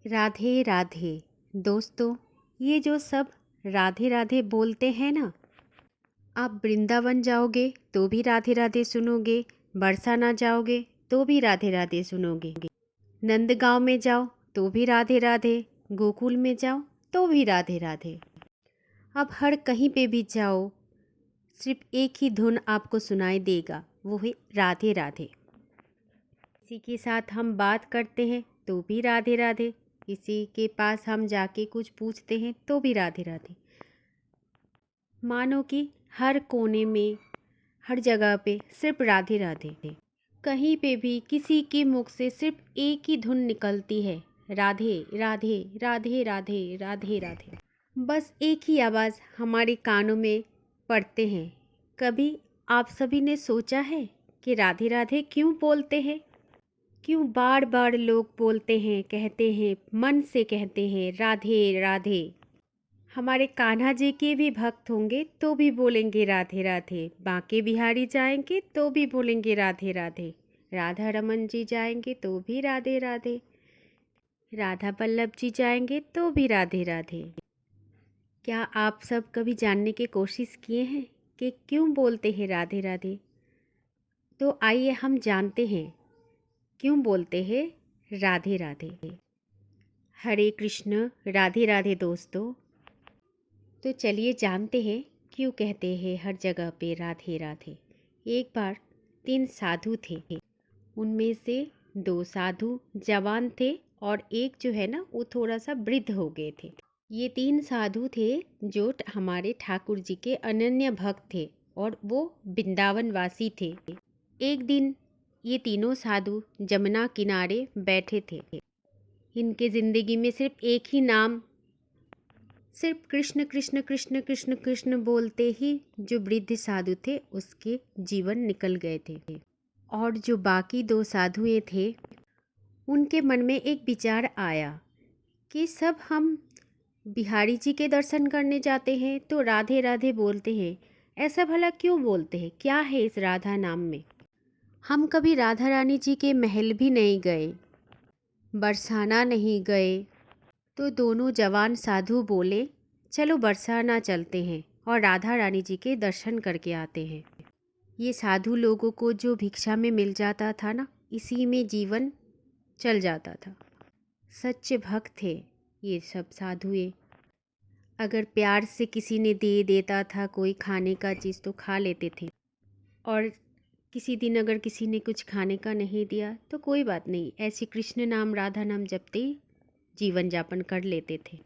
राधे राधे। दोस्तों, ये जो सब राधे राधे बोलते हैं ना, आप वृंदावन जाओगे तो भी राधे राधे सुनोगे, बरसाना जाओगे तो भी राधे राधे सुनोगे, नंदगांव में जाओ तो भी राधे राधे, गोकुल में जाओ तो भी राधे राधे। अब हर कहीं पे भी जाओ, सिर्फ एक ही धुन आपको सुनाई देगा, वो है राधे राधे। किसी के साथ हम बात करते हैं तो भी राधे राधे, किसी के पास हम जाके कुछ पूछते हैं तो भी राधे राधे। मानो कि हर कोने में, हर जगह पे सिर्फ राधे राधे है। कहीं पे भी किसी के मुख से सिर्फ एक ही धुन निकलती है, राधे राधे राधे राधे राधे राधे। बस एक ही आवाज़ हमारे कानों में पड़ते हैं। कभी आप सभी ने सोचा है कि राधे राधे क्यों बोलते हैं? क्यों बार बार लोग बोलते हैं, कहते हैं, मन से कहते हैं राधे राधे? हमारे कान्हा जी के भी भक्त होंगे तो भी बोलेंगे राधे राधे, बांके बिहारी जाएंगे तो भी बोलेंगे राधे राधे, राधा रमन जी जाएंगे तो भी राधे राधे, राधा बल्लभ जी जाएंगे तो भी राधे राधे। क्या आप सब कभी जानने की कोशिश किए हैं कि क्यों बोलते हैं राधे राधे? तो आइए हम जानते हैं क्यों बोलते हैं राधे राधे। हरे कृष्ण, राधे राधे दोस्तों। तो चलिए जानते हैं क्यों कहते हैं हर जगह पे राधे राधे। एक बार 3 साधु थे। उनमें से 2 साधु जवान थे और एक जो है ना वो थोड़ा सा वृद्ध हो गए थे। ये 3 साधु थे जो हमारे ठाकुर जी के अनन्य भक्त थे और वो वृंदावन वासी थे। एक दिन ये तीनों साधु जमुना किनारे बैठे थे। इनके ज़िंदगी में सिर्फ एक ही नाम, सिर्फ कृष्ण कृष्ण कृष्ण कृष्ण कृष्ण बोलते ही जो वृद्ध साधु थे उसके जीवन निकल गए थे। और जो बाकी 2 साधुएं थे उनके मन में एक विचार आया कि सब हम बिहारी जी के दर्शन करने जाते हैं तो राधे राधे बोलते हैं, ऐसा भला क्यों बोलते हैं? क्या है इस राधा नाम में? हम कभी राधा रानी जी के महल भी नहीं गए, बरसाना नहीं गए। तो दोनों जवान साधु बोले, चलो बरसाना चलते हैं और राधा रानी जी के दर्शन करके आते हैं। ये साधु लोगों को जो भिक्षा में मिल जाता था ना, इसी में जीवन चल जाता था। सच्चे भक्त थे ये सब साधुए। अगर प्यार से किसी ने दे देता था कोई खाने का चीज़ तो खा लेते थे, और किसी दिन अगर किसी ने कुछ खाने का नहीं दिया तो कोई बात नहीं, ऐसे कृष्ण नाम राधा नाम जपते जीवन यापन कर लेते थे।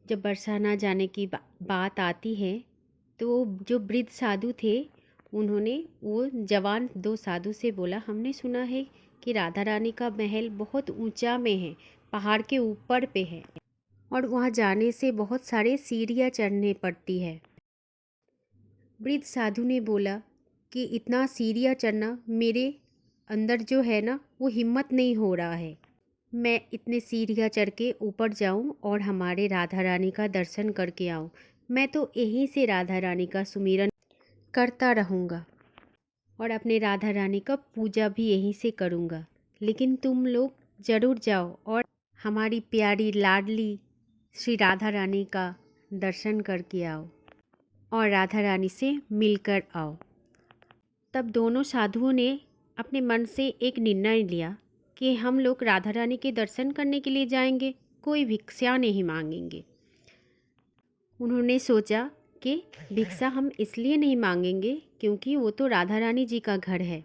जब बरसाना जाने की बात आती है तो जो वृद्ध साधु थे उन्होंने वो जवान 2 साधु से बोला, हमने सुना है कि राधा रानी का महल बहुत ऊंचा में है, पहाड़ के ऊपर पे है और वहाँ जाने से बहुत सारे सीढ़ियाँ चढ़ने पड़ती है। वृद्ध साधु ने बोला कि इतना सीढ़ियाँ चढ़ना मेरे अंदर जो है ना वो हिम्मत नहीं हो रहा है, मैं इतने सीढ़ियाँ चढ़ के ऊपर जाऊं और हमारे राधा रानी का दर्शन करके आऊं। मैं तो यहीं से राधा रानी का सुमिरन करता रहूँगा और अपने राधा रानी का पूजा भी यहीं से करूँगा, लेकिन तुम लोग ज़रूर जाओ और हमारी प्यारी लाडली श्री राधा रानी का दर्शन करके आओ और राधा रानी से मिलकर आओ। तब दोनों साधुओं ने अपने मन से एक निर्णय लिया कि हम लोग राधा रानी के दर्शन करने के लिए जाएंगे, कोई भिक्षा नहीं मांगेंगे। उन्होंने सोचा कि भिक्षा हम इसलिए नहीं मांगेंगे क्योंकि वो तो राधा रानी जी का घर है,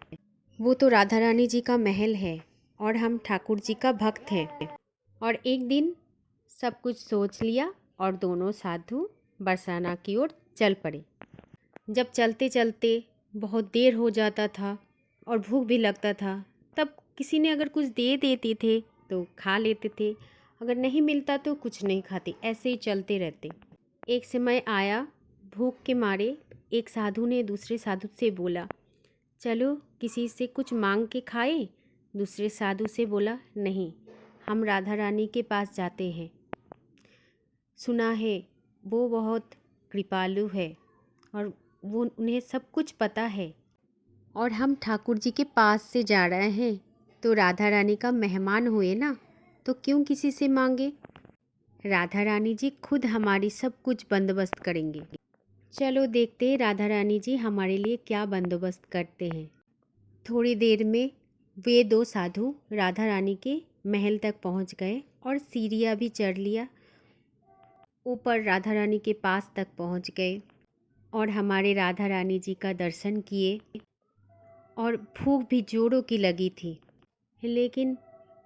वो तो राधा रानी जी का महल है और हम ठाकुर जी का भक्त हैं। और एक दिन सब कुछ सोच लिया और दोनों साधु बरसाना की ओर चल पड़े। जब चलते चलते बहुत देर हो जाता था और भूख भी लगता था, तब किसी ने अगर कुछ दे देते थे तो खा लेते थे, अगर नहीं मिलता तो कुछ नहीं खाते, ऐसे ही चलते रहते। एक समय आया, भूख के मारे एक साधु ने दूसरे साधु से बोला, चलो किसी से कुछ मांग के खाए। दूसरे साधु से बोला, नहीं, हम राधा रानी के पास जाते हैं, सुना है वो बहुत कृपालु है और वो उन्हें सब कुछ पता है और हम ठाकुर जी के पास से जा रहे हैं तो राधा रानी का मेहमान हुए ना, तो क्यों किसी से मांगे। राधा रानी जी खुद हमारी सब कुछ बंदोबस्त करेंगे। चलो देखते हैं राधा रानी जी हमारे लिए क्या बंदोबस्त करते हैं। थोड़ी देर में वे दो साधु राधा रानी के महल तक पहुंच गए और सीढ़ियाँ भी चढ़ लिया। ऊपर राधा रानी के पास तक पहुंच गए और हमारे राधा रानी जी का दर्शन किए। और भूख भी जोरों की लगी थी, लेकिन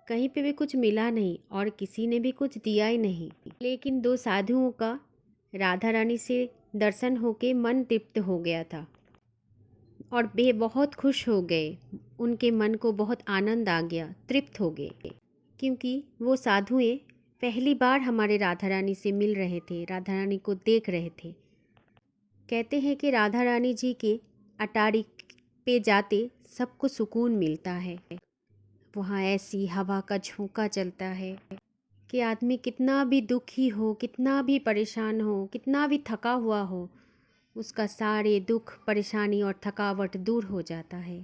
कहीं पे भी कुछ मिला नहीं और किसी ने भी कुछ दिया ही नहीं। लेकिन दो साधुओं का राधा रानी से दर्शन होके मन तृप्त हो गया था और वे बहुत खुश हो गए। उनके मन को बहुत आनंद आ गया, तृप्त हो गए, क्योंकि वो साधुएं पहली बार हमारे राधा रानी से मिल रहे थे, राधा रानी को देख रहे थे। कहते हैं कि राधा रानी जी के अटारी पे जाते सबको सुकून मिलता है। वहाँ ऐसी हवा का झोंका चलता है कि आदमी कितना भी दुखी हो, कितना भी परेशान हो, कितना भी थका हुआ हो, उसका सारे दुख, परेशानी और थकावट दूर हो जाता है।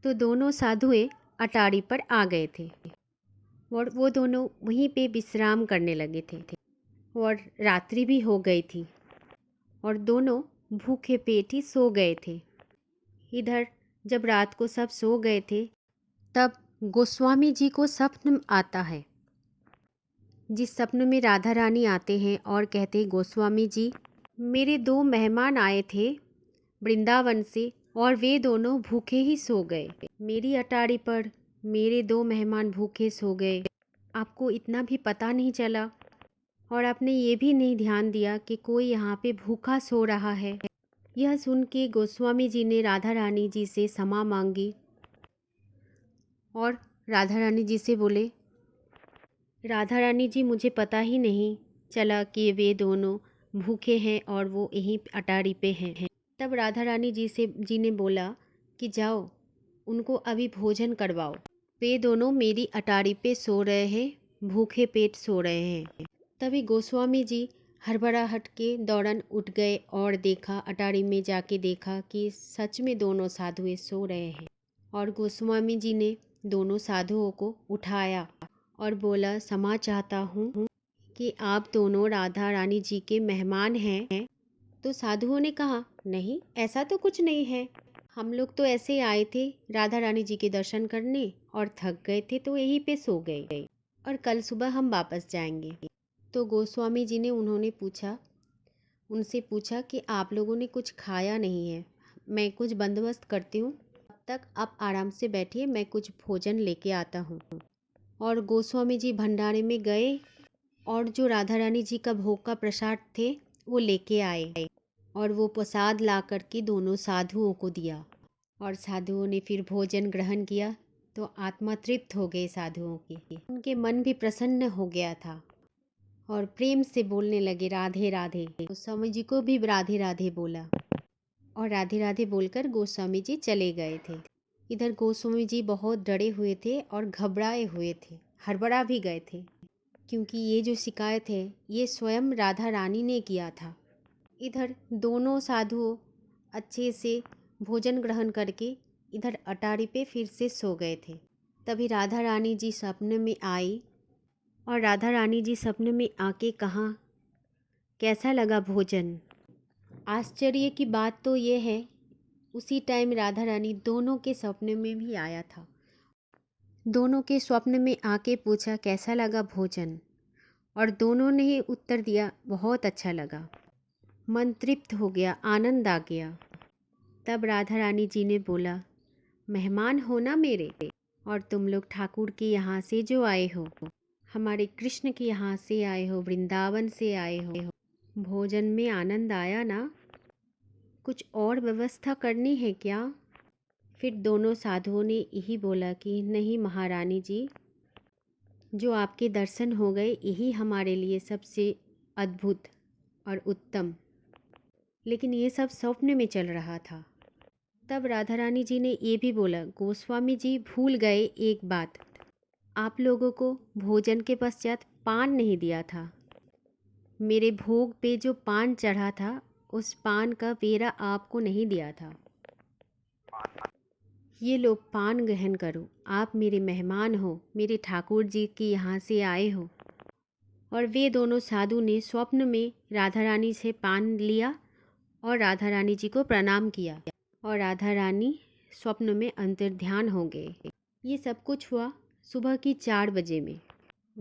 तो दोनों साधुएं अटारी पर आ गए थे और वो दोनों वहीं पे विश्राम करने लगे थे और रात्रि भी हो गई थी और दोनों भूखे पेट ही सो गए थे। इधर जब रात को सब सो गए थे तब गोस्वामी जी को स्वप्न आता है। जिस स्वप्न में राधा रानी आते हैं और कहते हैं, गोस्वामी जी मेरे दो मेहमान आए थे वृंदावन से और वे दोनों भूखे ही सो गए। मेरी अटारी पर मेरे दो मेहमान भूखे सो गए, आपको इतना भी पता नहीं चला और आपने ये भी नहीं ध्यान दिया कि कोई यहाँ पे भूखा सो रहा है। यह सुन के गोस्वामी जी ने राधा रानी जी से क्षमा मांगी और राधा रानी जी से बोले, राधा रानी जी मुझे पता ही नहीं चला कि वे दोनों भूखे हैं और वो यहीं अटारी पे हैं। तब राधा रानी जी ने बोला कि जाओ उनको अभी भोजन करवाओ, वे दोनों मेरी अटारी पे सो रहे हैं, भूखे पेट सो रहे हैं। तभी गोस्वामी जी हड़बड़ाहट के दौड़न उठ गए और देखा, अटारी में जाके देखा कि सच में दोनों साधुएं सो रहे हैं। और गोस्वामी जी ने दोनों साधुओं को उठाया और बोला, क्षमा चाहता हूँ कि आप दोनों राधा रानी जी के मेहमान हैं। तो साधुओं ने कहा, नहीं ऐसा तो कुछ नहीं है, हम लोग तो ऐसे आए थे राधा रानी जी के दर्शन करने और थक गए थे तो यहीं पे सो गए और कल सुबह हम वापस जाएंगे। तो गोस्वामी जी ने उनसे पूछा कि आप लोगों ने कुछ खाया नहीं है, मैं कुछ बंदोबस्त करती हूँ, तब तक आप आराम से बैठिए, मैं कुछ भोजन लेके आता हूँ। और गोस्वामी जी भंडारे में गए और जो राधा रानी जी का भोग का प्रसाद थे वो लेके आए और वो प्रसाद ला कर के दोनों साधुओं को दिया और साधुओं ने फिर भोजन ग्रहण किया तो आत्मा तृप्त हो गए साधुओं की, उनके मन भी प्रसन्न हो गया था और प्रेम से बोलने लगे, राधे राधे। गोस्वामी जी को भी राधे राधे बोला और राधे राधे बोलकर गोस्वामी जी चले गए थे। इधर गोस्वामी जी बहुत डरे हुए थे और घबराए हुए थे, हड़बड़ा भी गए थे, क्योंकि ये जो शिकायत है ये स्वयं राधा रानी ने किया था। इधर दोनों साधु अच्छे से भोजन ग्रहण करके इधर अटारी पे फिर से सो गए थे। तभी राधा रानी जी सपने में आई और राधा रानी जी सपने में आके कहा, कैसा लगा भोजन। आश्चर्य की बात तो ये है, उसी टाइम राधा रानी दोनों के सपने में भी आया था। दोनों के स्वप्न में आके पूछा, कैसा लगा भोजन, और दोनों ने ही उत्तर दिया, बहुत अच्छा लगा। मन तृप्त हो गया, आनंद आ गया। तब राधा रानी जी ने बोला, मेहमान हो ना मेरे, और तुम लोग ठाकुर के यहाँ से जो आए हो, हमारे कृष्ण के यहाँ से आए हो, वृंदावन से आए हो, भोजन में आनंद आया ना, कुछ और व्यवस्था करनी है क्या। फिर दोनों साधुओं ने यही बोला कि नहीं महारानी जी, जो आपके दर्शन हो गए यही हमारे लिए सबसे अद्भुत और उत्तम। लेकिन ये सब स्वप्न में चल रहा था। तब राधा रानी जी ने ये भी बोला, गोस्वामी जी भूल गए एक बात, आप लोगों को भोजन के पश्चात पान नहीं दिया था। मेरे भोग पे जो पान चढ़ा था उस पान का पेड़ा आपको नहीं दिया था। ये लो पान ग्रहण करो, आप मेरे मेहमान हो, मेरे ठाकुर जी के यहाँ से आए हो। और वे दोनों साधु ने स्वप्न में राधा रानी से पान लिया और राधा रानी जी को प्रणाम किया और राधा रानी स्वप्न में अंतर्ध्यान हो गए। ये सब कुछ हुआ सुबह की 4 बजे में।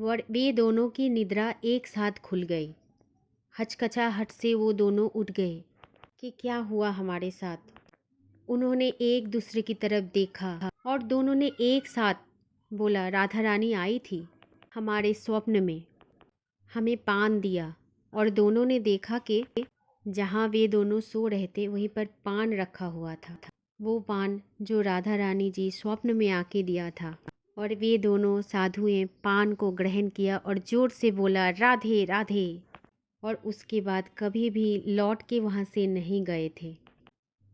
और वे दोनों की निद्रा एक साथ खुल गई। हचकचाहट से वो दोनों उठ गए कि क्या हुआ हमारे साथ। उन्होंने एक दूसरे की तरफ देखा और दोनों ने एक साथ बोला, राधा रानी आई थी हमारे स्वप्न में, हमें पान दिया। और दोनों ने देखा कि जहाँ वे दोनों सो रहे थे वहीं पर पान रखा हुआ था, वो पान जो राधा रानी जी स्वप्न में आके दिया था। और वे दोनों साधुएं पान को ग्रहण किया और जोर से बोला, राधे राधे। और उसके बाद कभी भी लौट के वहाँ से नहीं गए थे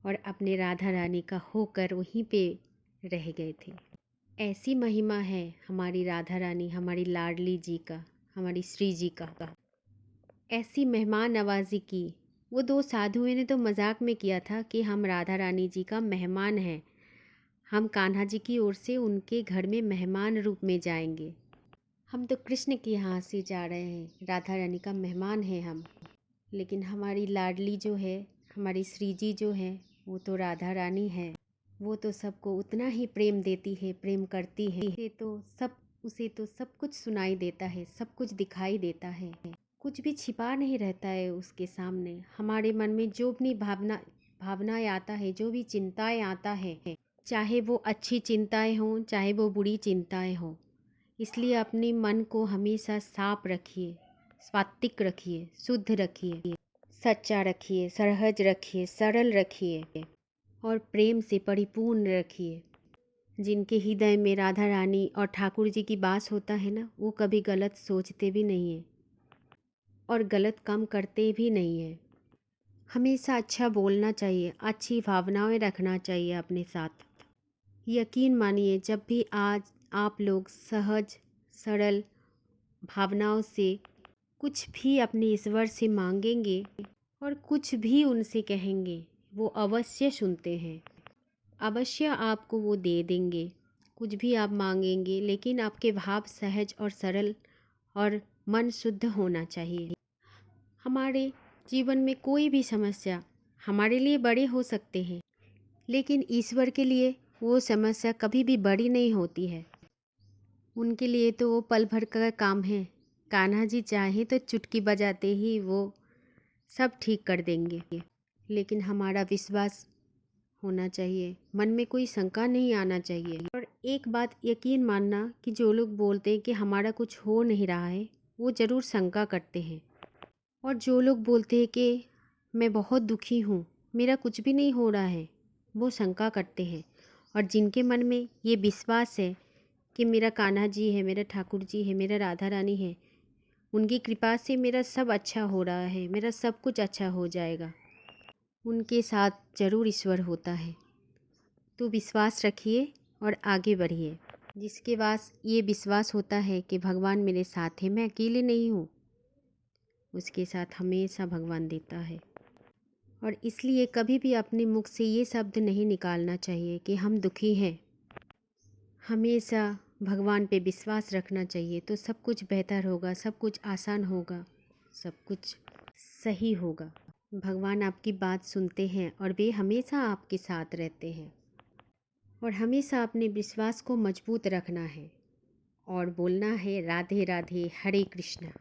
और अपने राधा रानी का होकर वहीं पे रह गए थे। ऐसी महिमा है हमारी राधा रानी, हमारी लाडली जी का, हमारी श्री जी का। ऐसी मेहमान नवाजी की। वो 2 साधुओं ने तो मजाक में किया था कि हम राधा रानी जी का मेहमान हैं, हम कान्हा जी की ओर से उनके घर में मेहमान रूप में जाएंगे। हम तो कृष्ण के यहाँ से जा रहे हैं, राधा रानी का मेहमान हैं हम। लेकिन हमारी लाडली जो है, हमारी श्री जी जो है, वो तो राधा रानी है। वो तो सबको उतना ही प्रेम देती है, प्रेम करती है। उसे तो सब कुछ सुनाई देता है, सब कुछ दिखाई देता है, कुछ भी छिपा नहीं रहता है उसके सामने। हमारे मन में जो भी भावनाएं आता है, जो भी चिंताएं आता है, चाहे वो अच्छी चिंताएं हों, चाहे वो बुरी चिंताएं हों, इसलिए अपने मन को हमेशा साफ रखिए, सात्विक रखिए, शुद्ध रखिए, सच्चा रखिए, सहज रखिए, सरल रखिए और प्रेम से परिपूर्ण रखिए। जिनके हृदय में राधा रानी और ठाकुर जी की बात होता है ना, वो कभी गलत सोचते भी नहीं है और गलत काम करते भी नहीं है। हमेशा अच्छा बोलना चाहिए, अच्छी भावनाएं रखना चाहिए अपने साथ। यकीन मानिए, जब भी आज आप लोग सहज सरल भावनाओं से कुछ भी अपने ईश्वर से मांगेंगे और कुछ भी उनसे कहेंगे, वो अवश्य सुनते हैं, अवश्य आपको वो दे देंगे। कुछ भी आप मांगेंगे, लेकिन आपके भाव सहज और सरल और मन शुद्ध होना चाहिए। हमारे जीवन में कोई भी समस्या हमारे लिए बड़े हो सकते हैं, लेकिन ईश्वर के लिए वो समस्या कभी भी बड़ी नहीं होती है। उनके लिए तो वो पल भर का काम है। कान्हा जी चाहे तो चुटकी बजाते ही वो सब ठीक कर देंगे। लेकिन हमारा विश्वास होना चाहिए, मन में कोई शंका नहीं आना चाहिए। और एक बात यकीन मानना कि जो लोग बोलते हैं कि हमारा कुछ हो नहीं रहा है, वो ज़रूर शंका करते हैं। और जो लोग बोलते हैं कि मैं बहुत दुखी हूँ, मेरा कुछ भी नहीं हो रहा है, वो शंका करते हैं। और जिनके मन में ये विश्वास है कि मेरा कान्हा जी है, मेरा ठाकुर जी है, मेरा राधा रानी है, उनकी कृपा से मेरा सब अच्छा हो रहा है, मेरा सब कुछ अच्छा हो जाएगा, उनके साथ ज़रूर ईश्वर होता है। तो विश्वास रखिए और आगे बढ़िए। जिसके पास ये विश्वास होता है कि भगवान मेरे साथ है, मैं अकेले नहीं हूँ, उसके साथ हमेशा भगवान देता है। और इसलिए कभी भी अपने मुख से ये शब्द नहीं निकालना चाहिए कि हम दुखी हैं। हमेशा भगवान पे विश्वास रखना चाहिए, तो सब कुछ बेहतर होगा, सब कुछ आसान होगा, सब कुछ सही होगा। भगवान आपकी बात सुनते हैं और वे हमेशा आपके साथ रहते हैं। और हमेशा अपने विश्वास को मजबूत रखना है और बोलना है, राधे राधे, हरे कृष्णा।